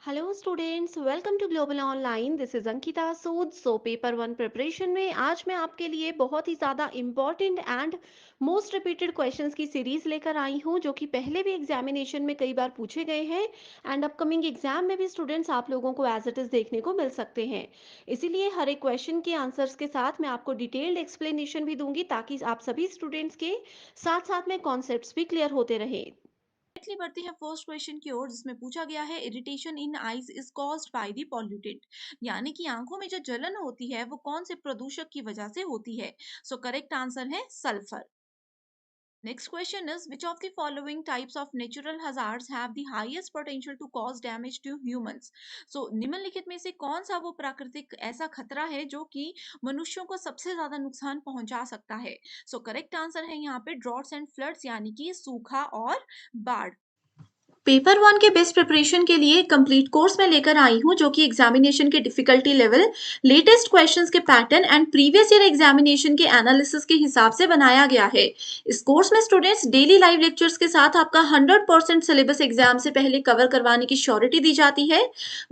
Hello students, welcome to global online. This is Ankita Sood. Paper one preparation में आज मैं आपके लिए बहुत ही ज़्यादा important and most repeated questions की सीरीज लेकर आई हूं, जो कि पहले भी एग्जामिनेशन में कई बार पूछे गए हैं एंड अपकमिंग एग्जाम में भी स्टूडेंट्स आप लोगों को एज इट इज़ देखने को मिल सकते हैं। इसीलिए हर एक क्वेश्चन के आंसर्स के साथ मैं आपको डिटेल्ड एक्सप्लेनेशन भी दूंगी, ताकि आप सभी स्टूडेंट्स के साथ साथ में कॉन्सेप्ट्स भी क्लियर होते रहे। डायरेक्टली बढ़ते हैं फर्स्ट क्वेश्चन की ओर, जिसमें पूछा गया है irritation in eyes is caused by the pollutant. यानी कि आंखों में जो जलन होती है वो कौन से प्रदूषक की वजह से होती है। सो करेक्ट आंसर है sulphur. Next question is which of the following types of natural hazards have the highest potential to cause damage to humans. So निम्नलिखित में से कौन सा वो प्राकृतिक ऐसा खतरा है जो कि मनुष्यों को सबसे ज्यादा नुकसान पहुंचा सकता है। सो करेक्ट आंसर है यहाँ पे ड्रॉट्स एंड फ्लड्स, यानी कि सूखा और बाढ़। पेपर वन के बेस्ट प्रिपरेशन के लिए कंप्लीट कोर्स में लेकर आई हूँ, जो कि एग्जामिनेशन के डिफिकल्टी लेवल, लेटेस्ट क्वेश्चंस के pattern and previous year examination के एनालिसिस के हिसाब से बनाया गया है। इस कोर्स में स्टूडेंट्स डेली लाइव लेक्चर्स के साथ आपका 100% सिलेबस एग्जाम से पहले कवर करवाने की श्योरिटी दी जाती है।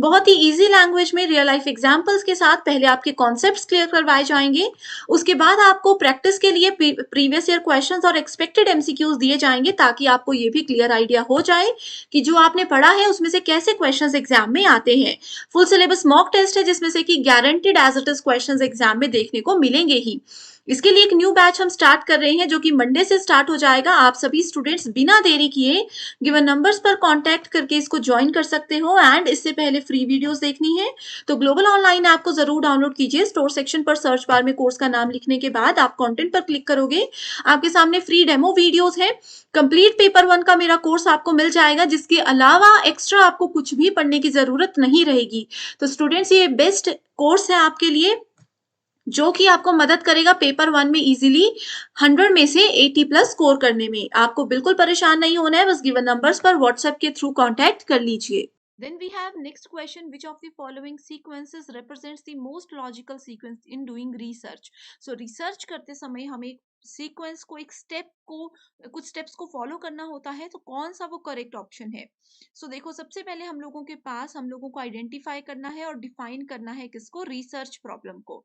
बहुत ही ईजी लैंग्वेज में रियल लाइफ एग्जाम्पल्स के साथ पहले आपके कॉन्सेप्ट क्लियर करवाए जाएंगे। उसके बाद आपको प्रैक्टिस के लिए प्रीवियस ईयर क्वेश्चंस और एक्सपेक्टेड एमसीक्यूज दिए जाएंगे, ताकि आपको ये भी क्लियर आइडिया हो जाए कि जो आपने पढ़ा है उसमें से कैसे क्वेश्चंस एग्जाम में आते हैं। फुल सिलेबस मॉक टेस्ट है, जिसमें से कि guaranteed as it is questions exam में देखने को मिलेंगे ही। इसके लिए एक न्यू बैच हम स्टार्ट कर रहे हैं, जो कि मंडे से स्टार्ट हो जाएगा। आप सभी स्टूडेंट्स बिना देरी किए गिवन नंबर्स पर कांटेक्ट करके इसको ज्वाइन कर सकते हो। एंड इससे पहले फ्री वीडियोस देखनी है तो ग्लोबल ऑनलाइन ऐप को जरूर डाउनलोड कीजिए। स्टोर सेक्शन पर सर्च बार में कोर्स का नाम लिखने के बाद आप कंटेंट पर क्लिक करोगे, आपके सामने फ्री डेमो वीडियोस है। कंप्लीट पेपर वन का मेरा कोर्स आपको मिल जाएगा, जिसके अलावा एक्स्ट्रा आपको कुछ भी पढ़ने की जरूरत नहीं रहेगी। तो स्टूडेंट्स, ये बेस्ट कोर्स है आपके लिए, जो कि आपको मदद करेगा पेपर वन में इजीली 100 में से 80 प्लस स्कोर करने में। आपको बिल्कुल परेशान नहीं होना है, बस गिवन नंबर्स पर व्हाट्सएप के थ्रू कांटेक्ट कर लीजिए। Then we have next question, which of the following sequences represents the most logical sequence in doing research। So research करते समय हमें एक सीक्वेंस को, एक स्टेप को, कुछ स्टेप्स को फॉलो करना होता है, तो कौन सा वो करेक्ट ऑप्शन है। सो देखो, सबसे पहले हम लोगों के पास, हम लोगों को आइडेंटिफाई करना है और डिफाइन करना है किसको, रिसर्च प्रॉब्लम को।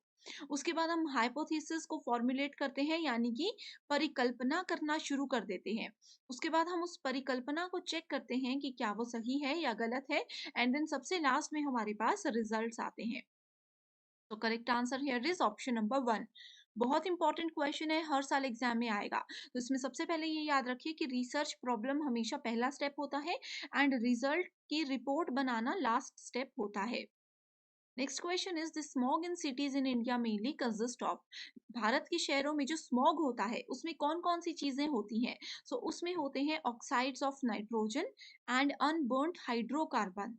उसके बाद हम हाइपोथेसिस को फॉर्मुलेट करते हैं, यानी कि परिकल्पना करना शुरू कर देते हैं। उसके बाद हम उस परिकल्पना को चेक करते हैं कि क्या वो सही है या गलत है। एंड देन सबसे लास्ट में हमारे पास रिजल्ट्स आते हैं। तो correct answer here is option number one. बहुत इंपॉर्टेंट क्वेश्चन है, हर साल एग्जाम में आएगा। तो इसमें सबसे पहले ये याद रखिए कि रिसर्च प्रॉब्लम हमेशा पहला स्टेप होता है एंड रिजल्ट की रिपोर्ट बनाना लास्ट स्टेप होता है। Next question is the smog in cities in India mainly consist of. Bharat के शहरों में जो स्मॉग होता है उसमें कौन कौन सी चीजें होती हैं। उसमें होते हैं oxides of nitrogen and unburned hydrocarbon.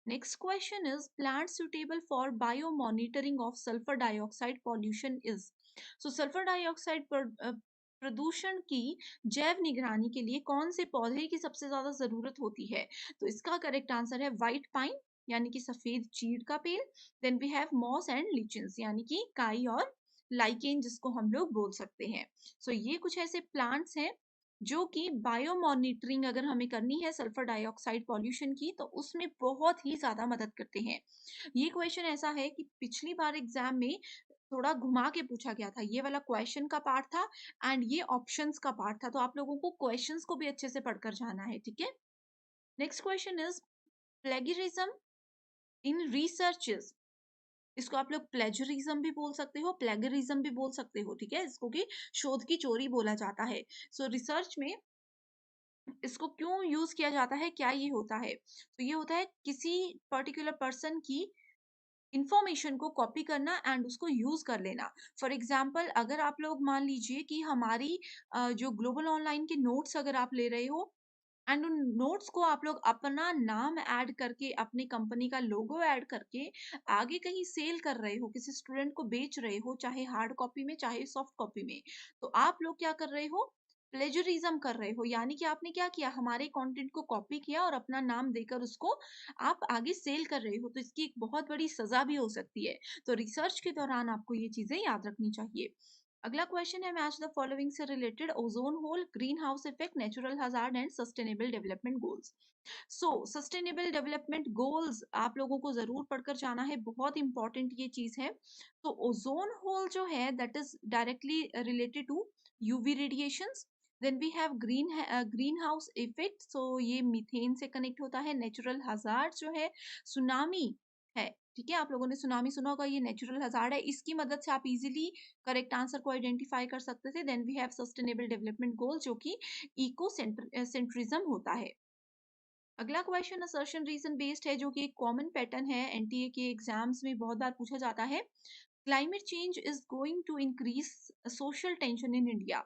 Next question is plant suitable for bio monitoring of sulphur dioxide pollution is. Sulphur dioxide प्रदूषण की जैव निगरानी के लिए कौन से पौधे की सबसे ज्यादा जरूरत होती है। तो इसका करेक्ट आंसर है व्हाइट पाइन, यानी कि सफेद चीड़ का पेड़। Then we have moss and lichens, यानी कि काई और लाइकेन, जिसको हम लोग बोल सकते हैं। ये कुछ ऐसे प्लांट्स हैं जो कि बायो मॉनिटरिंग अगर हमें करनी है सल्फर डाइऑक्साइड पॉल्यूशन की, तो उसमें बहुत ही ज्यादा मदद करते हैं। ये क्वेश्चन ऐसा है कि पिछली बार एग्जाम में थोड़ा घुमा के पूछा गया था। ये वाला क्वेश्चन का पार्ट था एंड ये ऑप्शंस का पार्ट था, तो आप लोगों को क्वेश्चंस को भी अच्छे से पढ़कर जाना है, ठीक है। Next question is plagiarism in researches. इसको आप लोग प्लेजरिज्म भी बोल सकते हो, प्लेगरिज्म भी बोल सकते हो, ठीक है। इसको कि शोध की चोरी बोला जाता है। रिसर्च में इसको क्यों यूज किया जाता है, क्या ये होता है। ये होता है किसी पर्टिकुलर पर्सन की इंफॉर्मेशन को कॉपी करना एंड उसको यूज कर लेना। फॉर एग्जाम्पल, अगर आप लोग मान लीजिए कि हमारी जो ग्लोबल ऑनलाइन के नोट्स अगर आप ले रहे हो एंड उन नोट्स को आप लोग अपना नाम ऐड करके, अपनी कंपनी का लोगो ऐड करके आगे कहीं सेल कर रहे हो, किसी स्टूडेंट को बेच रहे हो, चाहे हार्ड कॉपी में चाहे सॉफ्ट कॉपी में, तो आप लोग क्या कर रहे हो, प्लेजरिज्म कर रहे हो। यानी कि आपने क्या किया, हमारे कंटेंट को कॉपी किया और अपना नाम देकर उसको आप आगे सेल कर रहे हो, तो इसकी एक बहुत बड़ी सजा भी हो सकती है। रिसर्च के दौरान आपको ये चीजें याद रखनी चाहिए। अगला क्वेश्चन है मैच द फॉलोइंग से related ozone hole, green house effect, natural hazard and sustainable development goals. So sustainable development goals आप लोगों को जरूर पढ़कर जाना है, बहुत इंपॉर्टेंट ये चीज है। तो ओजोन होल जो है that is directly related to UV radiations. Then we have greenhouse effect, so ये मीथेन से कनेक्ट होता है। नेचुरल हजार्ड जो है सुनामी है, ठीक है, आप लोगों ने सुनामी सुना होगा, ये नेचुरल हजार्ड है, इसकी मदद से आप इजीली करेक्ट आंसर को आइडेंटिफाई कर सकते थे। Then we have sustainable development goal जो कि इको सेंट्रिज्म होता है। अगला क्वेश्चन असर्शन रीजन बेस्ड है, जो कि एक कॉमन पैटर्न है, एनटीए के एग्जाम्स में बहुत बार पूछा जाता है। Climate change is going to increase social tension in India.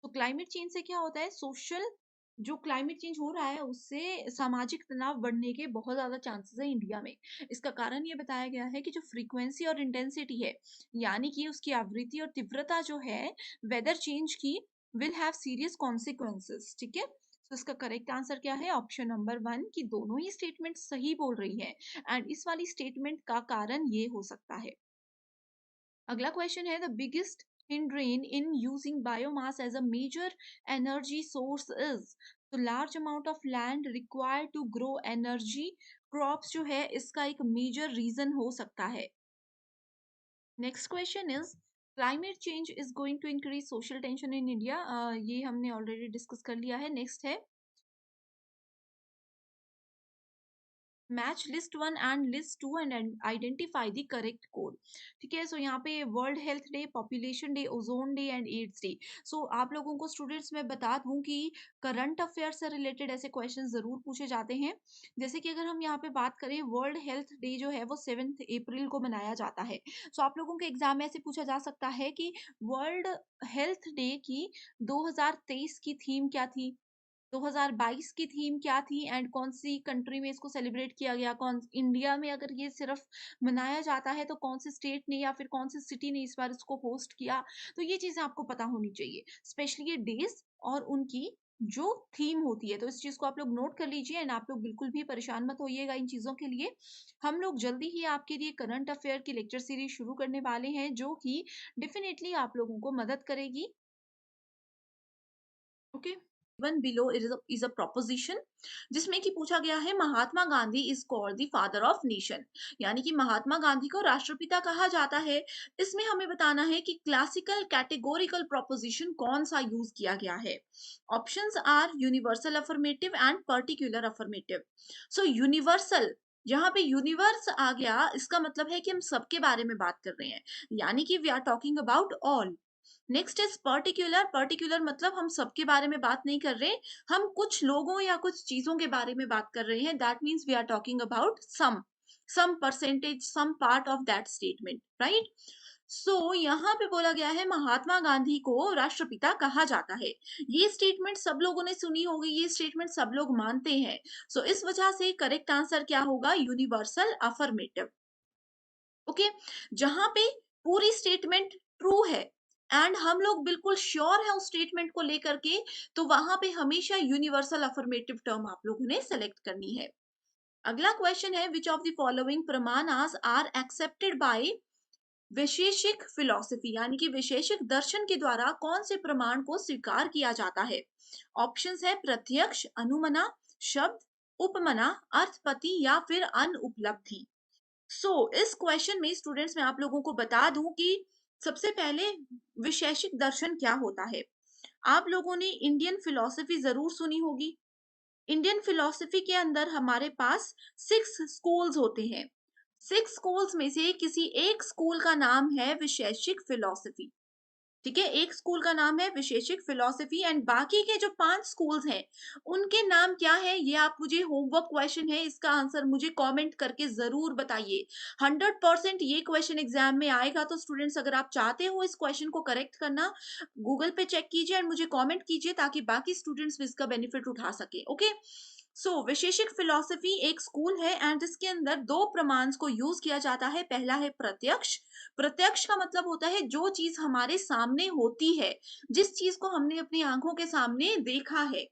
तो क्लाइमेट चेंज से क्या होता है, सोशल, जो क्लाइमेट चेंज हो रहा है उससे सामाजिक तनाव बढ़ने के बहुत ज्यादा चांसेस है इंडिया में। इसका कारण ये बताया गया है कि जो फ्रीक्वेंसी और इंटेंसिटी है, यानी कि उसकी आवृत्ति और तीव्रता जो है वेदर चेंज की, विल हैव सीरियस कॉन्सिक्वेंसेस, ठीक है। तो इसका करेक्ट आंसर क्या है, ऑप्शन नंबर वन, कि दोनों ही स्टेटमेंट सही बोल रही है। एंड इस वाली स्टेटमेंट का कारण ये हो सकता है। अगला क्वेश्चन है the biggest hindrance in using biomass as a major energy source is, तो large amount of land required to grow energy crops जो है इसका एक मेजर रीजन हो सकता है। Next question is climate change is going to increase social tension in India, ये हमने ऑलरेडी डिस्कस कर लिया है। नेक्स्ट है match list one and list two and identify the correct code, ठीक है। सो यहाँ पे world health day, population day, ozone day and AIDS day. सो आप लोगों को स्टूडेंट्स मैं बता दूं कि करंट अफेयर से रिलेटेड ऐसे क्वेश्चन जरूर पूछे जाते हैं। जैसे कि अगर हम यहाँ पे बात करें, वर्ल्ड हेल्थ डे जो है वो 7 अप्रैल को मनाया जाता है। सो आप लोगों के एग्जाम में ऐसे पूछा जा सकता है कि वर्ल्ड हेल्थ डे की 2023 की थीम क्या थी, 2022 की थीम क्या थी, एंड कौन सी कंट्री में इसको सेलिब्रेट किया गया, कौन इंडिया में अगर ये सिर्फ मनाया जाता है तो कौन सी स्टेट ने या फिर कौन सी सिटी ने इस बार इसको होस्ट किया। तो ये चीजें आपको पता होनी चाहिए, स्पेशली ये डेज और उनकी जो थीम होती है। तो इस चीज को आप लोग नोट कर लीजिए एंड आप लोग बिल्कुल भी परेशान मत होइएगा इन चीजों के लिए। हम लोग जल्दी ही आपके लिए करंट अफेयर की लेक्चर सीरीज शुरू करने वाले हैं, जो कि डेफिनेटली आप लोगों को मदद करेगी। Okay, one below is a proposition जिसमें कि पूछा गया है Mahatma Gandhi is called the father of nation, यानी कि महात्मा गांधी को राष्ट्रपिता कहा जाता है। इसमें हमें बताना है कि क्लासिकल कैटेगोरिकल प्रोपोजिशन कौन सा यूज किया गया है। Options are universal affirmative and particular affirmative. So universal, यहाँ पे यूनिवर्स आ गया, इसका मतलब है कि हम सबके बारे में बात कर रहे हैं, यानी कि we are talking about all. Next is particular, particular मतलब हम सबके बारे में बात नहीं कर रहे, हम कुछ लोगों या कुछ चीजों के बारे में बात कर रहे हैं, that means we are talking about some percentage, some part of that statement, right. So यहाँ पे बोला गया है महात्मा गांधी को राष्ट्रपिता कहा जाता है। ये स्टेटमेंट सब लोगों ने सुनी होगी, ये स्टेटमेंट सब लोग मानते हैं। सो इस वजह से करेक्ट आंसर क्या होगा, यूनिवर्सल अफर्मेटिव। ओके, जहां पे पूरी स्टेटमेंट ट्रू है एंड हम लोग बिल्कुल श्योर है उस स्टेटमेंट को लेकर के, तो वहां पे हमेशा यूनिवर्सल अफर्मेटिव टर्म आप लोगों ने सेलेक्ट करनी है। अगला क्वेश्चन है विच ऑफ द फॉलोइंग प्रमाणास are accepted by Vaisheshika philosophy, यानी कि वैशेषिक दर्शन के द्वारा कौन से प्रमाण को स्वीकार किया जाता है। ऑप्शंस है प्रत्यक्ष, अनुमना, शब्द, उपमना, अर्थपति या फिर अनुपलब्धि। इस क्वेश्चन में स्टूडेंट्स मैं आप लोगों को बता दूं कि सबसे पहले वैशेषिक दर्शन क्या होता है। आप लोगों ने इंडियन फिलॉसफी जरूर सुनी होगी। इंडियन फिलॉसफी के अंदर हमारे पास 6 स्कूल्स होते हैं। 6 स्कूल्स में से किसी एक स्कूल का नाम है वैशेषिक फिलॉसफी, ठीक है। एक स्कूल का नाम है विशेषिक फिलोसफी एंड बाकी के जो 5 स्कूल्स हैं उनके नाम क्या है, ये आप मुझे होमवर्क क्वेश्चन है, इसका आंसर मुझे कमेंट करके जरूर बताइए। 100% ये क्वेश्चन एग्जाम में आएगा। तो स्टूडेंट्स अगर आप चाहते हो इस क्वेश्चन को करेक्ट करना, गूगल पे चेक कीजिए एंड मुझे कमेंट कीजिए ताकि बाकी स्टूडेंट्स भी इसका बेनिफिट उठा सके। ओके, वैशेषिक फिलोसफी एक स्कूल है एंड इसके अंदर 2 प्रमाण को यूज किया जाता है। पहला है प्रत्यक्ष, प्रत्यक्ष का मतलब होता है जो चीज हमारे सामने होती है, जिस चीज को हमने अपनी आंखों के सामने देखा है।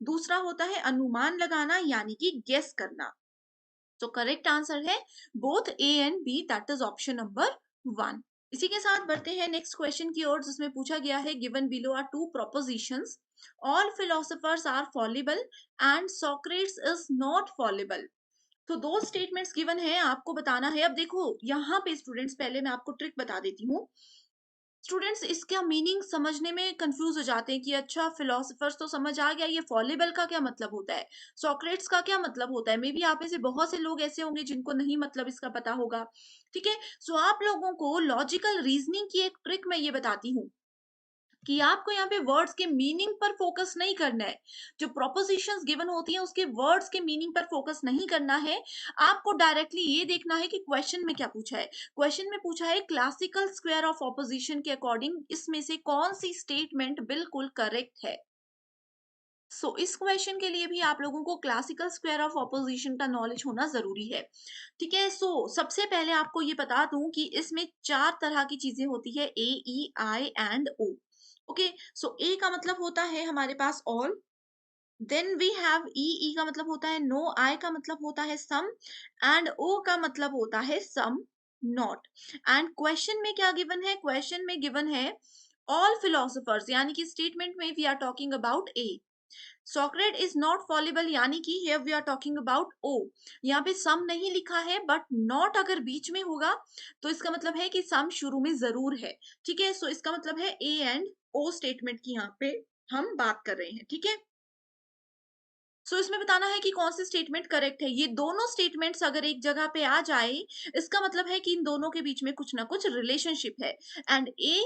दूसरा होता है अनुमान लगाना, यानी कि गेस करना। तो करेक्ट आंसर है both A and B, that is option number 1। इसी के साथ बढ़ते हैं नेक्स्ट क्वेश्चन की ओर, जिसमें पूछा गया है given below are two propositions, all philosophers are fallible and Socrates is not fallible. तो दो स्टेटमेंट्स गिवन है, आपको बताना है। अब देखो यहाँ पे स्टूडेंट्स, पहले मैं आपको ट्रिक बता देती हूँ। स्टूडेंट्स इसका मीनिंग समझने में कंफ्यूज हो जाते हैं कि अच्छा फिलोसफर्स तो समझ आ गया, ये फॉलेबल का क्या मतलब होता है, सॉक्रेट्स का क्या मतलब होता है। मे बी आप में से बहुत से लोग ऐसे होंगे जिनको नहीं मतलब इसका पता होगा। ठीक है, सो आप लोगों को लॉजिकल रीजनिंग की एक ट्रिक मैं ये बताती हूँ कि आपको यहाँ पे वर्ड्स के मीनिंग पर फोकस नहीं करना है। जो प्रोपोजिशंस गिवन होती हैं उसके वर्ड्स के मीनिंग पर फोकस नहीं करना है। आपको डायरेक्टली ये देखना है कि क्वेश्चन में क्या पूछा है। क्वेश्चन में पूछा है क्लासिकल स्क्वायर ऑफ ऑपोजिशन के अकॉर्डिंग इसमें से कौन सी स्टेटमेंट बिल्कुल करेक्ट है। इस क्वेश्चन के लिए भी आप लोगों को क्लासिकल स्क्वायर ऑफ ऑपोजिशन का नॉलेज होना जरूरी है। ठीक है, सबसे पहले आपको ये बता दूं कि इसमें चार तरह की चीजें होती है, ए, ई, आई एंड ओ। ओके, सो ए का मतलब होता है हमारे पास ऑल, देन वी हैव ई, ई का मतलब होता है नो, आई का मतलब होता है सम एंड ओ का मतलब होता है सम नॉट। एंड क्वेश्चन में क्या गिवन है, क्वेश्चन में गिवन है ऑल फिलोसोफर्स, यानी कि स्टेटमेंट में we are talking about A. Socrates is not fallible, यानी कि here we are talking about O. यहाँ पे सम नहीं लिखा है, बट नॉट अगर बीच में होगा तो इसका मतलब है कि सम शुरू में जरूर है। ठीक है, इसका मतलब है ए एंड ओ स्टेटमेंट की यहाँ पे हम बात कर रहे हैं। ठीक है, इसमें बताना है कि कौन सी स्टेटमेंट करेक्ट है। ये दोनों स्टेटमेंट्स अगर एक जगह पे आ जाए, इसका मतलब है कि इन दोनों के बीच में कुछ ना कुछ रिलेशनशिप है। एंड ए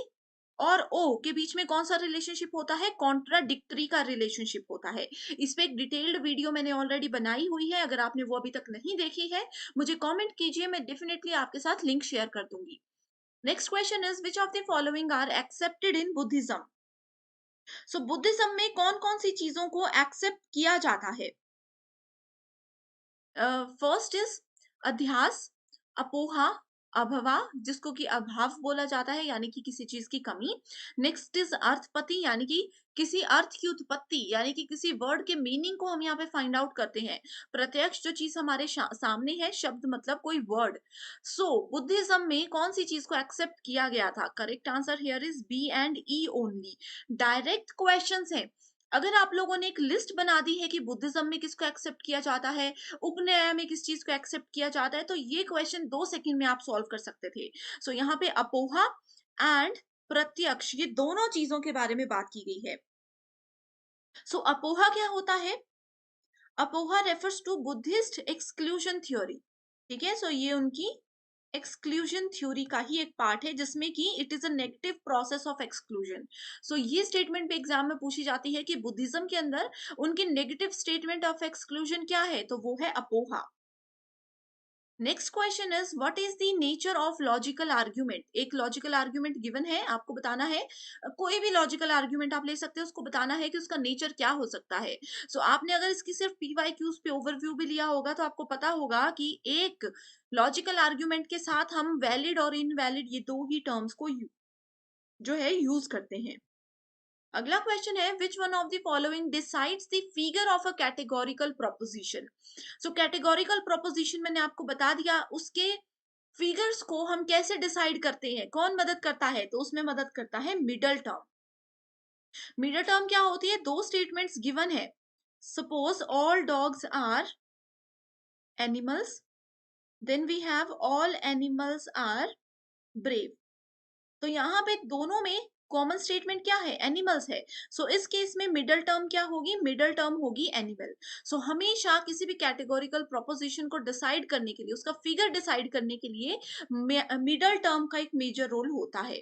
और ओ के बीच में कौन सा रिलेशनशिप होता है, कॉन्ट्राडिक्टरी का रिलेशनशिप होता है। इस पे एक डिटेल्ड वीडियो मैंने ऑलरेडी बनाई हुई है, अगर आपने वो अभी तक नहीं देखी है मुझे कमेंट कीजिए, मैं डेफिनेटली आपके साथ लिंक शेयर कर दूंगी। Next question is which of the following are accepted in Buddhism. Buddhism में कौन कौन सी चीजों को एक्सेप्ट किया जाता है। फर्स्ट इज अध्यास, अपोहा, अभवा, जिसको कि अभाव बोला जाता है, यानी कि किसी चीज की कमी। नेक्स्ट इज अर्थपति, यानी कि किसी अर्थ की उत्पत्ति, यानी कि किसी वर्ड के मीनिंग को हम यहाँ पे फाइंड आउट करते हैं। प्रत्यक्ष जो चीज हमारे सामने है, शब्द मतलब कोई वर्ड। बुद्धिज्म में कौन सी चीज को एक्सेप्ट किया गया था, correct answer here is B and E only. Direct questions है। अगर आप लोगों ने एक लिस्ट बना दी है कि बुद्धिज्म में किसको एक्सेप्ट किया जाता है, उपनय में किस चीज को एक्सेप्ट किया जाता है, तो ये क्वेश्चन 2 सेकंड में आप सॉल्व कर सकते थे। यहाँ पे अपोहा एंड प्रत्यक्ष, ये दोनों चीजों के बारे में बात की गई है। अपोहा क्या होता है, apoha refers to Buddhist exclusion theory. ठीक है, ये उनकी एक्सक्लूजन थ्योरी का ही एक पार्ट है, जिसमें कि it is a negative process of exclusion. ये स्टेटमेंट भी एग्जाम में पूछी जाती है कि बुद्धिज्म के अंदर उनकी नेगेटिव स्टेटमेंट ऑफ एक्सक्लूजन क्या है, तो वो है अपोहा। Next question is what is the nature of logical argument. एक लॉजिकल आर्ग्यूमेंट गिवन है, आपको बताना है, कोई भी लॉजिकल आर्ग्यूमेंट आप ले सकते हो, उसको बताना है कि उसका नेचर क्या हो सकता है। आपने अगर इसकी सिर्फ पीवाईक्यूज पे ओवरव्यू भी लिया होगा तो आपको पता होगा कि एक लॉजिकल आर्ग्यूमेंट के साथ हम वैलिड और इनवैलिड ये दो ही टर्म्स को जो है यूज करते हैं। अगला क्वेश्चन है which one of the following decides the figure of a categorical proposition. Categorical proposition मैंने आपको बता दिया, उसके फिगर्स को हम कैसे डिसाइड करते हैं, कौन मदद करता है, तो उसमें मदद करता है मिडल टर्म। मिडल टर्म क्या होती है, दो स्टेटमेंट्स गिवन है, suppose all dogs are animals, then we have all animals are brave. तो यहाँ पे दोनों में कॉमन स्टेटमेंट क्या है, एनिमल्स है। इस केस में मिडल टर्म क्या होगी, मिडल टर्म होगी एनिमल। हमेशा किसी भी कैटेगोरिकल प्रोपोजिशन को डिसाइड करने के लिए, उसका फिगर डिसाइड करने के लिए मिडल टर्म का एक मेजर रोल होता है।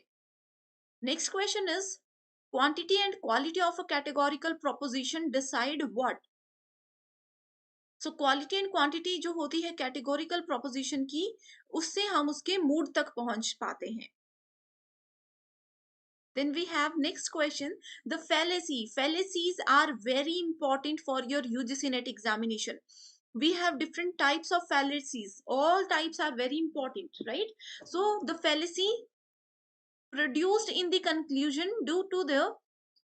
Next question is quantity and quality of a categorical proposition decide what. Quality and quantity जो होती है कैटेगोरिकल प्रोपोजिशन की, उससे हम उसके मूड तक पहुंच पाते हैं। Then we have next question, the fallacy. Fallacies are very important for your UGC NET examination. We have different types of fallacies. All types are very important, right? The fallacy produced in the conclusion due to the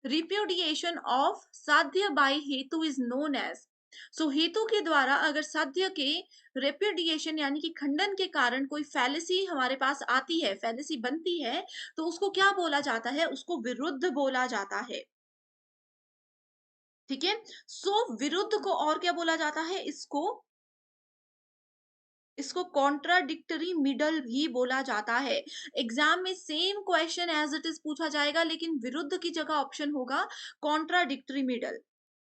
repudiation of sadhya by hetu is known as. सो हेतु के द्वारा अगर साध्य के repudiation यानी कि खंडन के कारण कोई फैलेसी हमारे पास आती है, फैलेसी बनती है, तो उसको क्या बोला जाता है? उसको विरुद्ध बोला जाता है। ठीक है? सो विरुद्ध को और क्या बोला जाता है? इसको कॉन्ट्राडिक्टरी मिडल भी बोला जाता है। एग्जाम में same question as it is पूछा जाएगा, लेकिन विरुद्ध की जगह ऑप्शन होगा कॉन्ट्राडिक्टरी मिडल।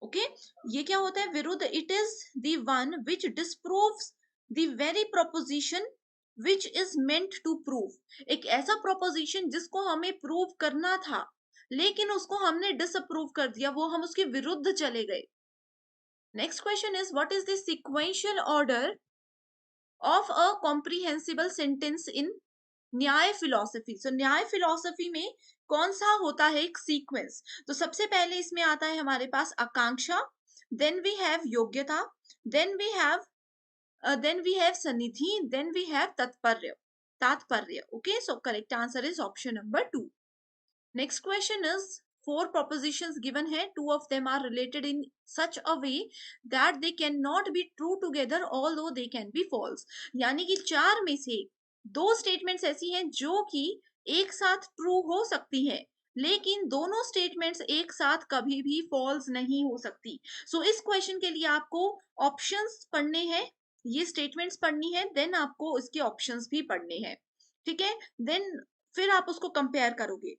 ओके, ये क्या होता है विरुद्ध? It is the one which disproves the very proposition which is meant to prove. एक ऐसा प्रोपोजिशन जिसको हमें प्रूव करना था, लेकिन उसको हमने डिसअप्रूव कर दिया, वो हम उसके विरुद्ध चले गए। Next question is what is the sequential order of a comprehensible sentence in Nyaya philosophy? सो न्याय फिलॉसफी में कौन सा होता है एक सीक्वेंस? तो सबसे पहले इसमें आता है हमारे पास आकांक्षा, then we have yogyata, then we have sannidhi, then we have tatparya. तात्पर्य। Okay, so correct answer is option number 2। Next question is four propositions given here. Two of them are related in such a way that they cannot be true together although they can be false. यानी कि चार में से दो statements ऐसी हैं जो कि एक साथ ट्रू हो सकती हैं, लेकिन दोनों स्टेटमेंट्स एक साथ कभी भी फॉल्स नहीं हो सकती। सो इस क्वेश्चन के लिए आपको ऑप्शंस पढ़ने हैं, ये स्टेटमेंट्स पढ़नी है, देन आपको इसके ऑप्शंस भी पढ़ने हैं। ठीक है, देन फिर आप उसको कंपेयर करोगे।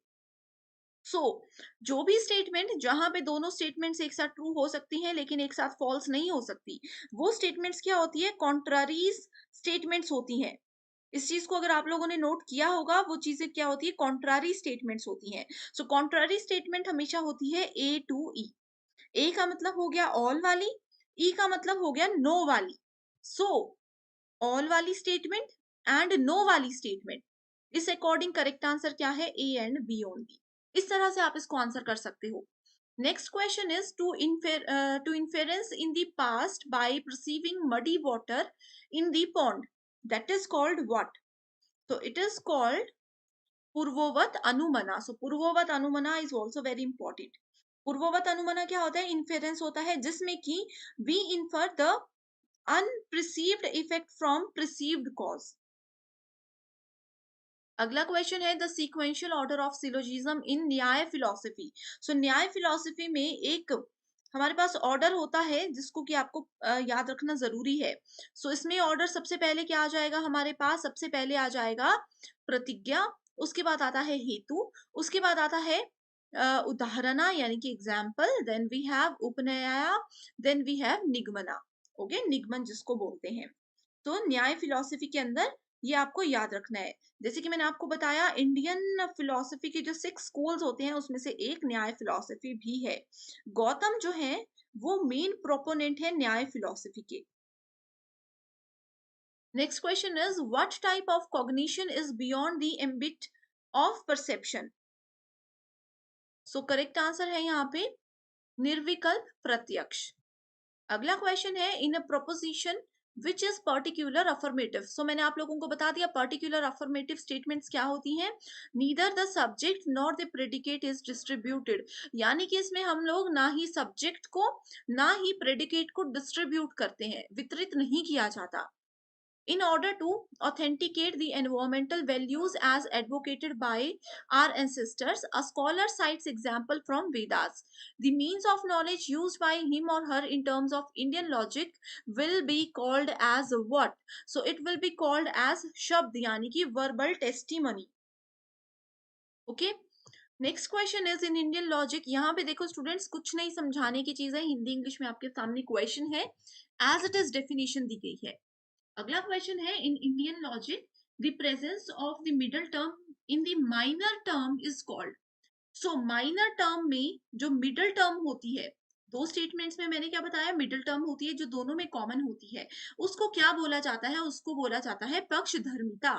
सो जो भी स्टेटमेंट जहां पे दोनों स्टेटमेंट्स एक साथ ट्रू हो सकती हैं लेकिन एक साथ फॉल्स नहीं हो सकती, वो स्टेटमेंट्स क्या होती है? कॉन्ट्रारीज स्टेटमेंट्स होती हैं। इस चीज को अगर आप लोगों ने नोट किया होगा, वो चीजें क्या होती है? कॉन्ट्रारी स्टेटमेंट्स होती हैं। सो कॉन्ट्रारी स्टेटमेंट हमेशा होती है ए टू ई। ए का मतलब हो गया ऑल वाली, ई का मतलब हो गया नो वाली। सो ऑल वाली स्टेटमेंट एंड नो वाली स्टेटमेंट, इस अकॉर्डिंग करेक्ट आंसर क्या है? A and B only. इस तरह से आप इसको आंसर कर सकते हो। Next question is to inference in the past by perceiving muddy water in the pond, that is called what? तो इट इज कॉल्ड पूर्ववत अनुमना। सो पूर्ववत अनुमना इज ऑल्सो वेरी इंपॉर्टेंट। पूर्ववत अनुमना क्या होता है? इन्फेरेंस होता है जिसमें कि we infer the unperceived effect from perceived cause. अगला क्वेश्चन है the sequential order of syllogism in Nyaya philosophy. सो न्याय फिलॉसफी में एक हमारे पास ऑर्डर होता है जिसको कि आपको याद रखना जरूरी है। सो इसमें ऑर्डर सबसे पहले क्या आ जाएगा हमारे पास? सबसे पहले आ जाएगा प्रतिज्ञा, उसके बाद आता है हेतु, उसके बाद आता है उदाहरणा यानी कि example, then we have upanaya, then we have nigamana. Okay, निगमन जिसको बोलते हैं। तो न्याय फिलॉसफी के अंदर ये आपको याद रखना है। जैसे कि मैंने आपको बताया, इंडियन फिलॉसफी के जो 6 स्कूल्स होते हैं उसमें से एक न्याय फिलॉसफी भी है। गौतम जो है वो मेन प्रोपोनेंट है न्याय फिलॉसफी के। Next question is what type of cognition is beyond the ambit of perception? So correct answer है यहाँ पे निर्विकल्प प्रत्यक्ष। अगला क्वेश्चन है in a proposition which is particular affirmative. So मैंने आप लोगों को बता दिया पर्टिकुलर अफर्मेटिव स्टेटमेंट्स क्या होती हैं। Neither the subject nor the predicate is distributed, यानी कि इसमें हम लोग ना ही सब्जेक्ट को ना ही प्रेडिकेट को डिस्ट्रीब्यूट करते हैं, वितरित नहीं किया जाता। In order to authenticate the environmental values as advocated by our ancestors, a scholar cites example from Vedas. The means of knowledge used by him or her in terms of Indian logic will be called as what? So it will be called as Shabd, यानी कि verbal testimony. Okay? Next question is in Indian logic. यहाँ पे देखो students, कुछ नहीं समझाने की चीज है, हिंदी इंग्लिश में आपके सामने क्वेश्चन है, एज इट इज डेफिनेशन दी गई है। अगला क्वेश्चन है in Indian logic the presence of the middle term in the minor term is called. So minor term में जो मिडल टर्म होती है, दो स्टेटमेंट्स में मैंने क्या बताया? मिडल टर्म होती है जो दोनों में कॉमन होती है, उसको क्या बोला जाता है? उसको बोला जाता है पक्षधर्मिता।